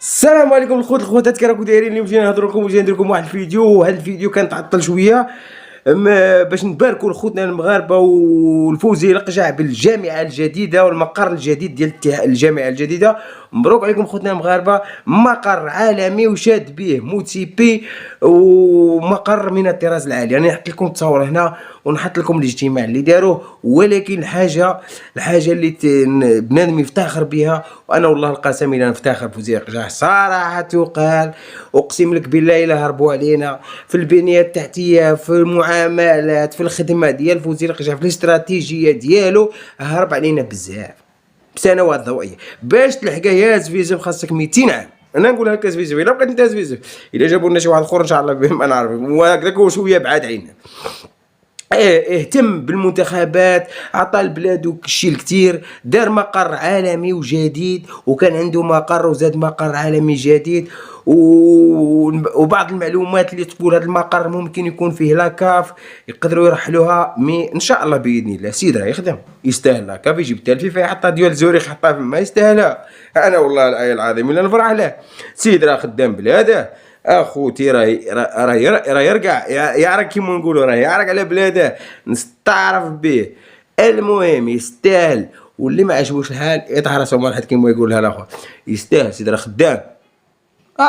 السلام عليكم الخوتات كي راكم دايرين. اليوم جينا نهضر لكم وجينا ندير لكم واحد الفيديو. هذا الفيديو كان تعطل شويه باش نباركوا لخوتنا المغاربه والفوزي القجع بالجامعه الجديده والمقر الجديد ديال الجامعه الجديده. مبروك عليكم خوتنا المغاربه، مقر عالمي وشاد به موتيبي ومقر من الطراز العالي. يعني نحط لكم التصاور هنا ونحط لكم الاجتماع اللي داروه، ولكن الحاجه اللي بنادم يفتخر بها، وانا والله القسم الا نفتخر بفوزي القجع صراحه تقال. اقسم لك بالله الا هربوا علينا في البنيه التحتيه، في المعاملات، في الخدمه ديال فوزي القجع، في الاستراتيجيه ديالو هرب علينا بزاف بسنوات ضوئيه. باش تلحقها يا زفيزف خاصك 200 عام. انا نقولها لك زفيزف، الا بقيت انت زفيزف، الا جابوا لنا شي واحد اخر ان شاء الله بهم ما نعرف، وهكذاك هو شويه بعاد عيننا. اهتم بالمنتخبات، عطى البلاد شي الكثير، دار مقر عالمي وجديد، وكان عنده مقر وزاد مقر عالمي جديد. وبعض المعلومات اللي تقول هذا المقر ممكن يكون فيه لاكاف يقدروا يرحلوها ان شاء الله باذن الله. سيد راه يخدم يستاهل لاكاف، يجيب حتى الفيفا يحطها ديال زوريخ يحطها ما يستاهلها. انا والله الايه العظيم الا نفرح له. سيد راه خدام بلاده اخوتي، راه يرقع يعرق كيما نقولوا، راه يعرق على بلاده، نستعرف به. المهم يستاهل، واللي ما عجبوش الحال يطهر راسه واحد كيما يقولها الاخر. يستاهل سيد راه خدام.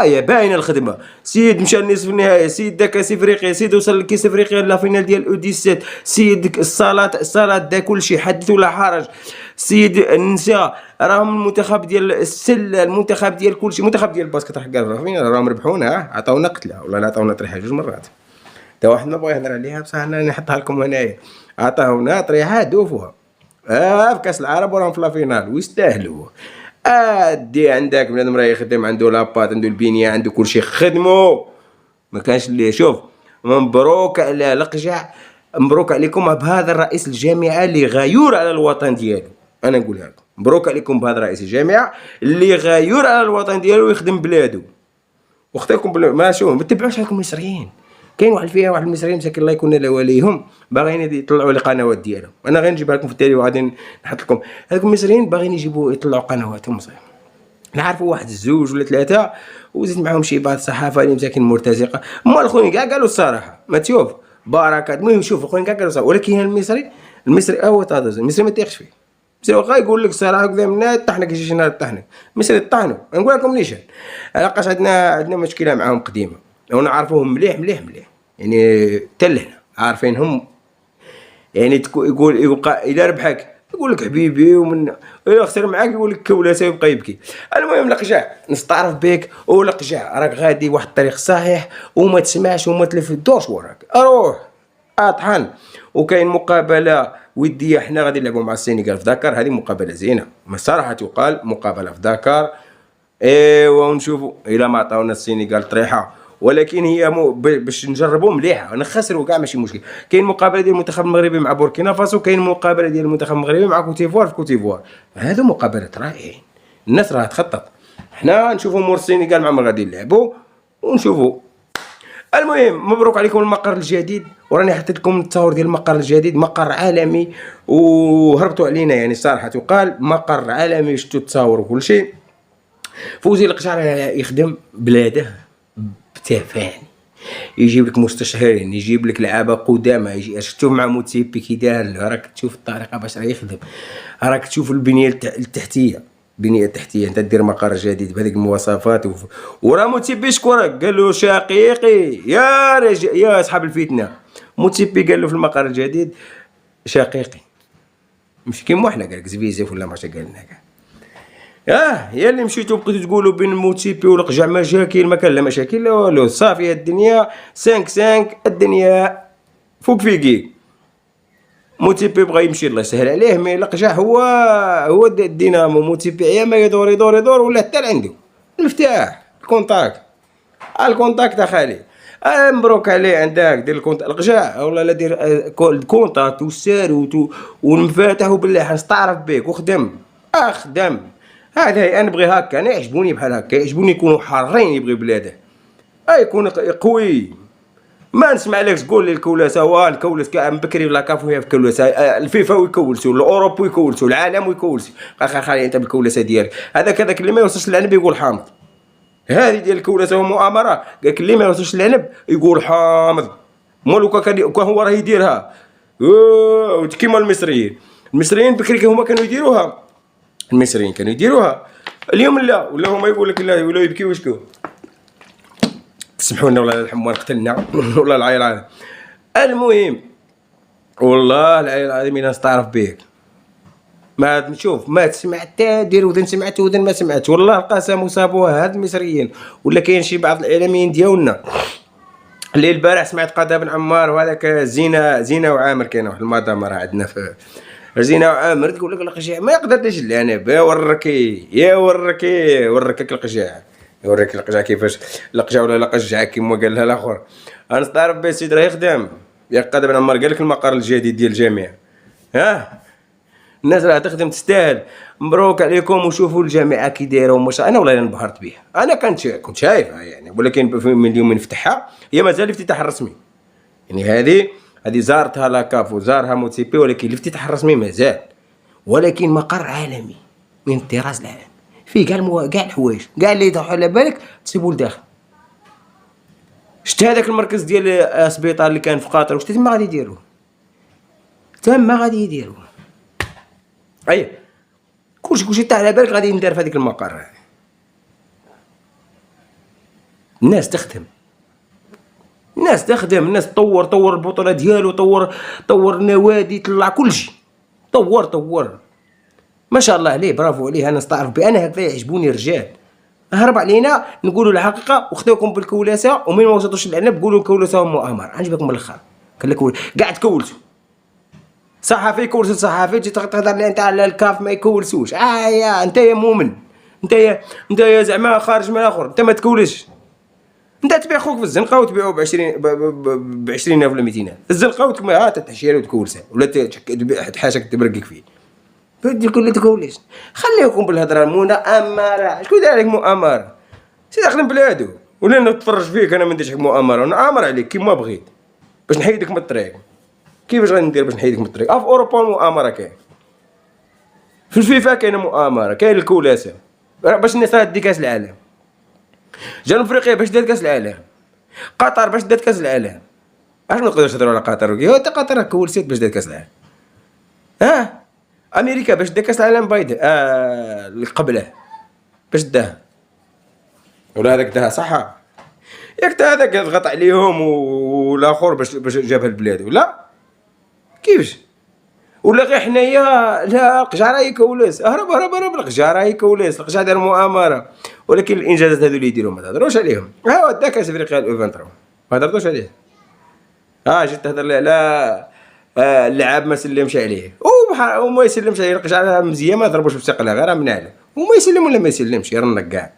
يا باينه الخدمه. سيد مشى لنصف النهائي، سيد دا كاس افريقيا، سيد وصل لكاس افريقيا لا فينال ديال الاوديسيت، سيد الصالات دا كلشي حدث ولا حرج. سيد النساء راهم المنتخب ديال السله، المنتخب ديال كلشي، المنتخب ديال الباسكت حق فين راهم ربحونا، عطاونا قتله ولا عطاونا طريحه جوج مرات. تا واحد ما بغى يهضر عليها بصح انا نحطها لكم هنايا. عطاونا طريحه دوفوها في كاس العرب وراهم في لا فينال ويستاهلوا. دي عندك بنادم راه يخدم، عنده لاباط، عنده البنيه، عنده كلشي، خدمو. ما كانش اللي شوف. مبروك على القجع، مبروك عليكم بهذا الرئيس الجامعه اللي غيور على الوطن ديالو. انا نقولها لكم مبروك عليكم بهذا رئيس الجامعه اللي غيور على الوطن ديالو ويخدم بلادو. واختاركم ما شوف ما تتبعوش هاكم المصريين. كاين واحد فيها واحد المصريين مساكن الله يكون لواليهم باغيين يطلعوا لي قنوات ديالهم. انا غير نجيبها لكم في التالي وغادي نحط لكم هذوك المصريين باغيين يطلعوا قنواتهم صحيح. نعرفوا واحد الزوج ولا ثلاثه وزيد معاهم شي بعض الصحافه اللي مساكن مرتزقه. اما الاخرين كاع قالوا الصراحه ما تشوف بركات. المهم شوف الاخرين كاع قالوا الصراحه، ولكن المصري هو تادز. المصري ما تيقش فيه. المصري واخا يقول لك الصراحه قدام الناس طحنك شي نهار طحنك. المصري طحنوا. نقول لكم ليش لقاش عندنا مشكله معاهم قديمه ونعرفوهم مليح مليح مليح. يعني حتى لهنا عارفينهم. يعني يقول اذا ربحك يقول لك حبيبي، ومن الا خسر معاك يقول لك كولاسه يبقى يبكي. المهم لقجع نستعرف بك، ولقجع راك غادي واحد الطريق صحيح وما تسمعش وما تلف الدورش وراك، اروح اطحن. وكاين مقابله وديه حنا غادي نلعبوا مع السنغال في داكار. هذه مقابله زينه الصراحه تقال، مقابله في داكار. ونشوفوا الا ما عطاونا السنغال طريحه، ولكن هي باش نجربوا مليحه. نخسروا كاع ماشي مشكل. كاين مقابله ديال المنتخب المغربي مع بوركينا فاسو، كاين مقابله ديال المنتخب المغربي مع كوتيفوار في كوتيفوار. هادو مقابلات رائعين، الناس راه تخطط. حنا نشوفوا مور السنغال مع من غادي نلعبوا ونشوفوا. المهم مبروك عليكم المقر الجديد، وراني حطيت لكم التصاور ديال المقر الجديد، مقر عالمي وهربتوا علينا. يعني الصراحه تقال مقر عالمي، شفتوا التصاور وكل شيء. فوزي القجع يخدم بلاده بتفاني، يجيب لك مستشارين، يجيب لك لعابه قدامى. شفتوا مع موتيبي كي دار، راك تشوف الطريقه باش راه يخدم، راك تشوف البنيه التحتيه. البنيه التحتيه انت دير مقر جديد بهذيك المواصفات وراه موتيبي شكرك قال له شقيقي يا رجال يا اصحاب الفتنه. موتيبي قال له في المقر الجديد شقيقي، مش كيما حنا قال لك زفيزف ولا ماشي قال لنا كاع. يا اللي مشيتو بقيتو تقولوا بين موتيبي والقجع مشاكل، ما كان لا مشاكل لا والو. صافي الدنيا 5 الدنيا فوق فيكي. موتيبي بغى يمشي الله يسهل عليه، مي القجع هو الدينامو. موتيبي يا ما يدور يدور يدور ولا حتى عنده المفتاح الكونتاكت اخالي. مبروك عليه عندك دير الكونتاكت القجع والله لا دير الكونتاكت والساروت والمفاتح وبالله نستعرف بك وخدم اخدم. هذا انا نبغي هكا، انا يعجبوني بحال هكا، يعجبوني يكونوا حارين يبغي بلاده، يكون قوي. ما نسمع لك تقول لي الكولاسه الكولس كاع من بكري لا كافو هي في الكولاسه. الفيفا ويكولسوا، الاوروب ويكولسوا، العالم ويكولسوا. خلي انت بالكولاسه ديالك. هذاك اللي ما يوصلش للعنب يقول حامض. هذه ديال الكولاسه والمؤامره. قال لك اللي ما يوصلش العنب يقول حامض. مالو كان هو راه يديرها كيما المصريين بكري هما كانوا يديروها. المصريين كانوا يديروها، اليوم لا، ولا هما يقول لك لا، ولا يبكيو ويشكو. تسمحوا لنا والله الحمار قتلنا والله العيل العظيم. المهم والله العيل العظيم الا نستعرف بيك ما تشوف ما تسمع حتى دير ودن سمعت ودن ما سمعت. والله القسم وصابوها هاد المصريين. ولا كاين شي بعض الاعلاميين ديالنا اللي البارح سمعت قضا بن عمار وهذاك زينه وعامر كاين واحد المؤتمر عندنا في زينه وعامر تقول لك القشاع ما يقدرش العنب. وركك القشاع، يوريك القشاع كيفاش القشاع ولا القشاع كيما قال لها الاخر. انا نستعرف به السيد راه يخدم يا قضا بن عمار. قال لك المقر الجديد ديال الجامعه الناس راه تخدم تستاهل. مبروك عليكم وشوفوا الجامعه كي دايره ومش. انا والله انبهرت بها. انا كنت شايفها يعني، ولكن من اليوم من فتحها هي مازال الافتتاح الرسمي يعني. هذه زارتها لاكاف وزارها موتسيبي، ولكن الافتتاح الرسمي مازال. ولكن مقر عالمي من الطراز العالمي فيه كاع الحوايج كاع اللي يطيحوا على بالك تسيبوا لداخل. شت هذاك المركز ديال السبيطار اللي كان في قطر واش تما غادي يديروه؟ تما غادي يديروه. اي كلشي تاع على بالك غادي ندير في هذيك المقر. الناس تخدم، الناس طور البطوله ديالو، طور النوادي، طلع كلشي طور ما شاء الله عليه، برافو عليه. انا نستعرف بأنا هكذا يعجبوني الرجال. هرب علينا نقولوا الحقيقه وخداوكم بالكولاسه، ومن ما وصلتوش العنب قولوا الكولاسه والمؤامره. عجبكم من الاخر قال لك قاعد تكولسوا صحفي يكولس صحفي تجي تهضر لي انت على الكاف ما يكولسوش. يا انت يا مؤمن، انت يا زعما خارج من الاخر، انت ما تكولش. انت تبيع خوك في الزنقه وتبيعو ب 20,000 ولا 200,000 الزنقه وتكما تحشيها وتكولسها ولا تحاشك تبرقك فيه. بدي كل تكولش. خليكم بالهضره المؤامره. شكون دار لك مؤامره؟ سيدي خدم بلادو ولا نتفرج فيك. انا ما نديرش مؤامره، نعامر عليك كيما بغيت باش نحيدك من الطريق. كيفاش غادي ندير باش نحيدك من الطريق؟ في اوروبا المؤامره كاين، في الفيفا كاينه مؤامره، كاين الكولاسه باش الناس تدي كاس العالم، جنوب افريقيا باش دات كاس العالم، قطر باش دات كاس العالم. اش ما نقدرش نهضروا على قطر؟ حتى قطر كولسات باش دات كاس العالم. امريكا باش دات كاس العالم بايده قبله باش داها، ولا هذاك داها صح؟ ياك هذاك ضغط عليهم والاخر باش جابها البلاد ولا كيفاش؟ ولا غير حنايا لا القجع يكولس. هرب القجع يكولس، القجع دار مؤامره. ولكن الانجازات هذو اللي يديروا ما تهضروش عليهم. ها دا كاس افريقيا 2023 ما هضرتوش عليه. جيت تهضر لي على اللعاب ما سلمش عليه وما يسلمش عليه. القجع مزيان ما ضربوش بثقله غير من عليه وما يسلم ولا ما يسلمش يرنق كاع.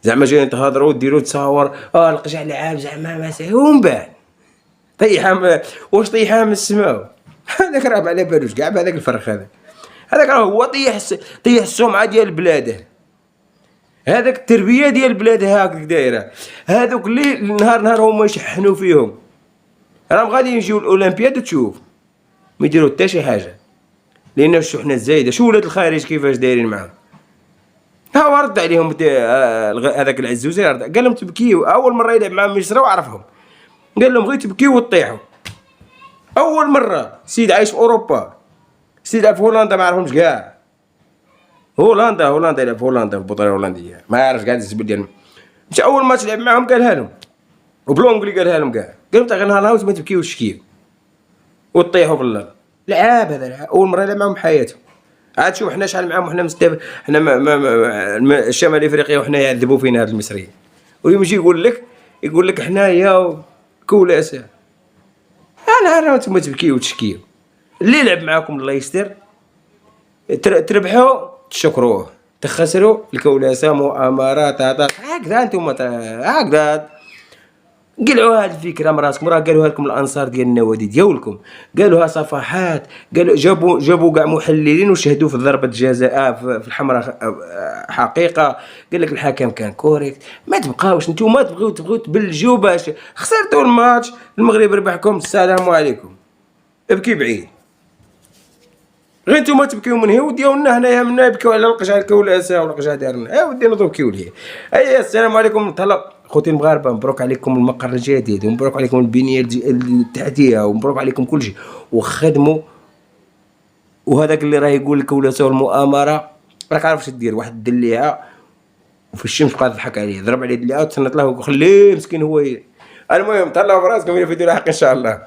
زعما جايين تهضروا وديروا تصاور القجع لعاب زعما ما ساهل ومن بعد طيحها واش طيحها من السماء. هذاك راه على بالوش كاع بهذاك الفرخ. هذاك راه هو طيح السمعه ديال بلاده، هذاك التربيه ديال بلاده هاك دايره. هذوك اللي نهار هما يشحنوا فيهم راهم غادي يجيو الاولمبياد وتشوف ما يديروا حتى شي حاجه، لان الشحنه الزايده. شو ولاد الخارج كيفاش دايرين معاهم. ها رد عليهم هذاك العزوزي قال لهم تبكيو. اول مره يلعب معاهم مصر وعرفهم، قال لهم غير تبكيو وتطيحوا. اول مره سيد عايش في اوروبا، سيد في هولندا ما عرفهمش كاع. هولندا يلعب في هولندا في البطوله الهولنديه ما يعرفش كاع الزبل ديالهم. مش اول ماتش لعب معاهم قالها لهم وبلونغلي قالها لهم كاع. قال لهم تاع غير نهار ما تبكيوش تشكيو وتطيحوا بالله. لعاب هذا لعاب. اول مره يلعب معاهم حياته. عاد شوف حنا شحال معاهم وحنا حنا الشمال افريقيا وحنا يعذبوا فينا هاد المصريين. واليوم يجي يقول لك حنايا كولاسه. انا نتوما تبكيو وتشكيو. اللي لعب معاكم الله يستر، تربحوا تشكروه، تخسروا الكولاسه مؤامرات هكذا. انتم هكذا قلعوا هذه الفكره من راسكم. راه قالوها لكم الانصار ديال النوادي ديالكم، قالوها صفحات، قالوا جابوا كاع محللين وشهدوا في ضربه جزاء في الحمراء حقيقه. قال لك الحكم كان كوريكت. ما تبقاوش نتوما تبغيو تبلجوا باش خسرتوا الماتش. المغرب ربحكم. السلام عليكم. ابكي بعيد. غير نتوما تبكيو من هي وديالنا هنايا منا يبكيو على القشعه الكولاسه والقشعه ديالنا، ودي نوضو بكيو ليه. السلام عليكم تهلا خوتي المغاربه، مبروك عليكم المقر الجديد، ومبروك عليكم البنيه التحتيه، ومبروك عليكم كل شيء، وخدموا. وهذاك اللي راه يقول الكولاسه والمؤامره راك عارف اش دير، واحد دليها وفي الشمس بقى تضحك عليه، ضرب عليه دليها وتصنت له وخليه مسكين هو المهم تهلاو براسكم الى فيديو لاحق ان شاء الله.